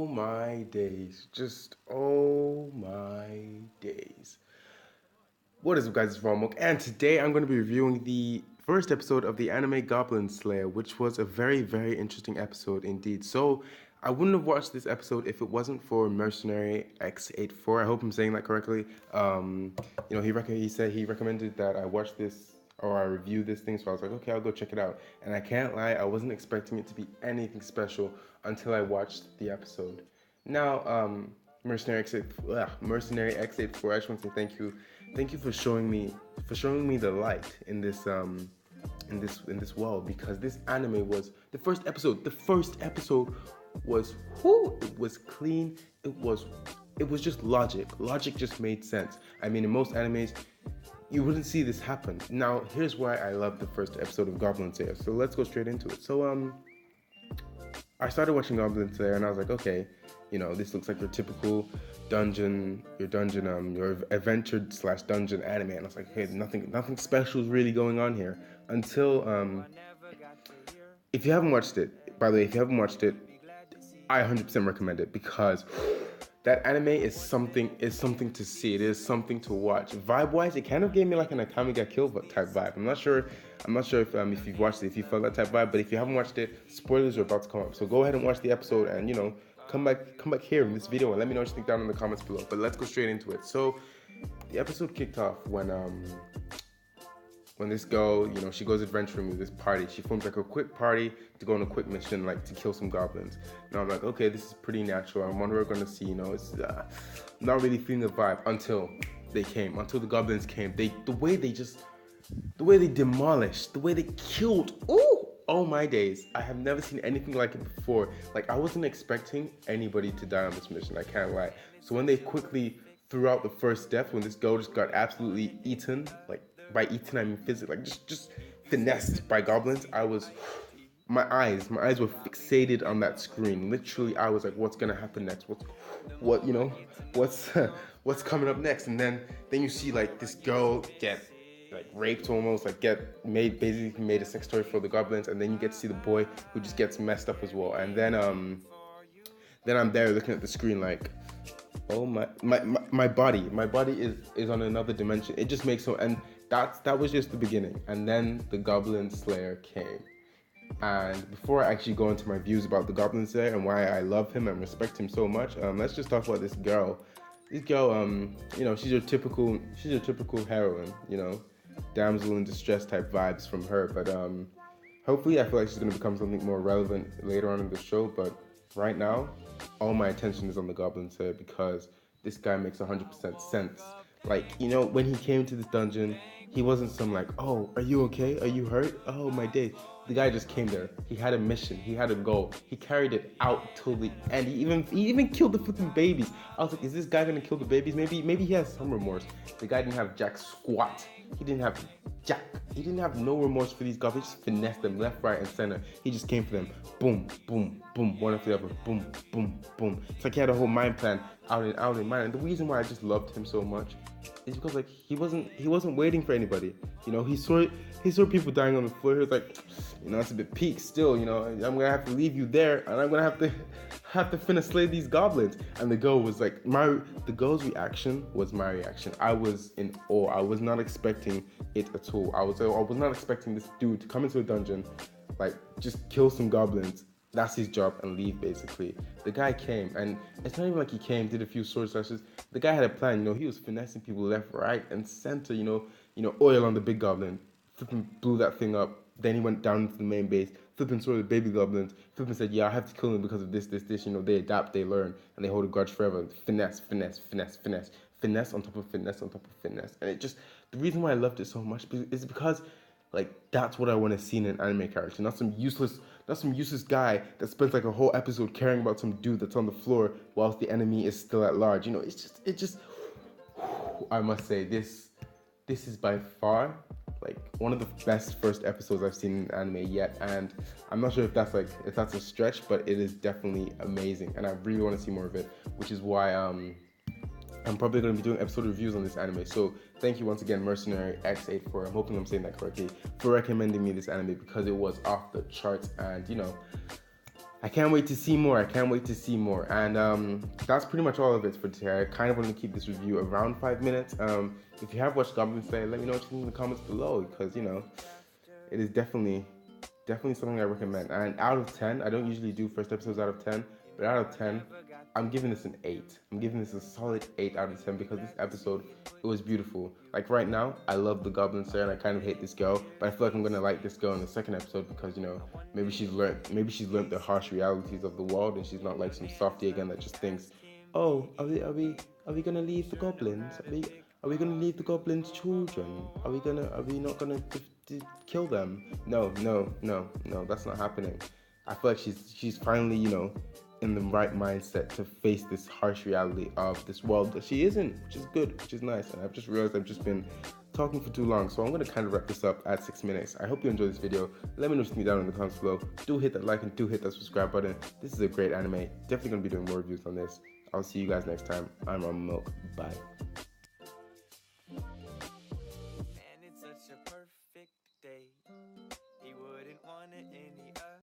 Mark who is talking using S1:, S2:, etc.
S1: my days. Just oh my days. What is up, guys? It's Romok, and today I'm going to be reviewing the first episode of the anime Goblin Slayer, which was a very, very interesting episode indeed. So, I wouldn't have watched this episode if it wasn't for Mercenary X84. I hope I'm saying that correctly. He said he recommended that I watch this or I review this thing, so I was like, okay, I'll go check it out. And I can't lie, I wasn't expecting it to be anything special until I watched the episode. Now, Mercenary X84. I just want to say thank you for showing me the light in this world, because this anime was the first episode. The first episode was it was clean. It was just logic. Logic just made sense. I mean, in most animes, you wouldn't see this happen. Now, here's why I love the first episode of Goblin Slayer. So let's go straight into it. So I started watching Goblin Slayer and I was like, okay, this looks like your typical your adventure/dungeon anime. And I was like, hey, nothing special is really going on here. Until if you haven't watched it, by the way, if you haven't watched it, I 100% recommend it, because that anime is something to see. It is something to watch. Vibe-wise, it kind of gave me like an Akame ga Kill type vibe. I'm not sure if you've watched it, if you felt that type vibe. But if you haven't watched it, spoilers are about to come up. So go ahead and watch the episode, and come back here in this video and let me know what you think down in the comments below. But let's go straight into it. So the episode kicked off when this girl, she goes adventuring with this party. She forms like a quick party to go on a quick mission, like to kill some goblins. Now I'm like, okay, this is pretty natural. I'm wondering what we're gonna see. It's not really feeling the vibe until the goblins came. The way they demolished, the way they killed. Oh my days! I have never seen anything like it before. Like, I wasn't expecting anybody to die on this mission. I can't lie. So when they quickly threw out the first death, when this girl just got absolutely eaten, like. By eating, I mean physically, like just finessed by goblins. My eyes were fixated on that screen. Literally, I was like, what's gonna happen next? What's coming up next? And then you see like this girl get like raped almost, like basically made a sex toy for the goblins, and then you get to see the boy who just gets messed up as well. And then I'm there looking at the screen like, oh my body is on another dimension. It just makes and that was just the beginning. And then the Goblin Slayer came. And before I actually go into my views about the Goblin Slayer and why I love him and respect him so much, let's just talk about this girl. This girl, she's your typical heroine, damsel in distress type vibes from her. But hopefully, I feel like she's gonna become something more relevant later on in the show. But right now, all my attention is on the Goblin Slayer, because this guy makes 100% sense. Like, when he came to this dungeon, he wasn't some like, oh, are you okay? Are you hurt? Oh my day. The guy just came there. He had a mission. He had a goal. He carried it out till the end. He even killed the flipping babies. I was like, is this guy gonna kill the babies? Maybe he has some remorse. The guy didn't have jack squat. He didn't have jack. He didn't have no remorse for these goblins. He just finessed them left, right, and center. He just came for them. Boom, boom, boom, one after the other. Boom, boom, boom. It's like he had a whole mind plan out in mind. And the reason why I just loved him so much is because like he wasn't waiting for anybody. He saw people dying on the floor. He was like, it's a bit peak still. I'm gonna have to leave you there, and I'm gonna have to finna slay these goblins. And the girl was like, the girl's reaction was my reaction. I was in awe. I was not expecting it at all. I was not expecting this dude to come into a dungeon, like just kill some goblins. That's his job, and leave basically. The guy came, and it's not even like he came, did a few sword slashes. The guy had a plan. He was finessing people left, right, and center. Oil on the big goblin. Flipping blew that thing up. Then he went down into the main base. Flipping saw the baby goblins. Flipping said, yeah, I have to kill him because of this. They adapt, they learn, and they hold a grudge forever. Finesse. Finesse on top of finesse on top of finesse. And the reason why I loved it so much is because, like, that's what I want to see in an anime character. Not some useless guy that spends like a whole episode caring about some dude that's on the floor whilst the enemy is still at large. I must say, this is by far like one of the best first episodes I've seen in anime yet. And I'm not sure if that's a stretch, but it is definitely amazing, and I really want to see more of it, which is why I'm probably going to be doing episode reviews on this anime. So thank you once again, Mercenary X84. I'm hoping I'm saying that correctly, for recommending me this anime, because it was off the charts. And I can't wait to see more. I can't wait to see more. And that's pretty much all of it for today. I kind of want to keep this review around 5 minutes. If you have watched Goblin Slayer, let me know what you think in the comments below, because it is definitely something I recommend. And out of 10, I don't usually do first episodes out of 10, but out of 10, I'm giving this an 8. I'm giving this a solid 8 out of 10, because this episode, it was beautiful. Like right now, I love the Goblin Slayer and I kind of hate this girl, but I feel like I'm gonna like this girl in the second episode, because maybe she's learned the harsh realities of the world, and she's not like some softie again that just thinks, oh, are we gonna leave the goblins? Are we gonna leave the goblins' children? Are we not gonna kill them? No, no, no, no, that's not happening. I feel like she's finally, in the right mindset to face this harsh reality of this world that she isn't, which is good, which is nice. And I've just realized I've just been talking for too long, so I'm gonna kind of wrap this up at 6 minutes. I hope you enjoyed this video. Let me know what you think down in the comments below. Do hit that like and do hit that subscribe button. This is a great anime. Definitely gonna be doing more reviews on this. I'll see you guys next time. I'm Rum Milk. Bye.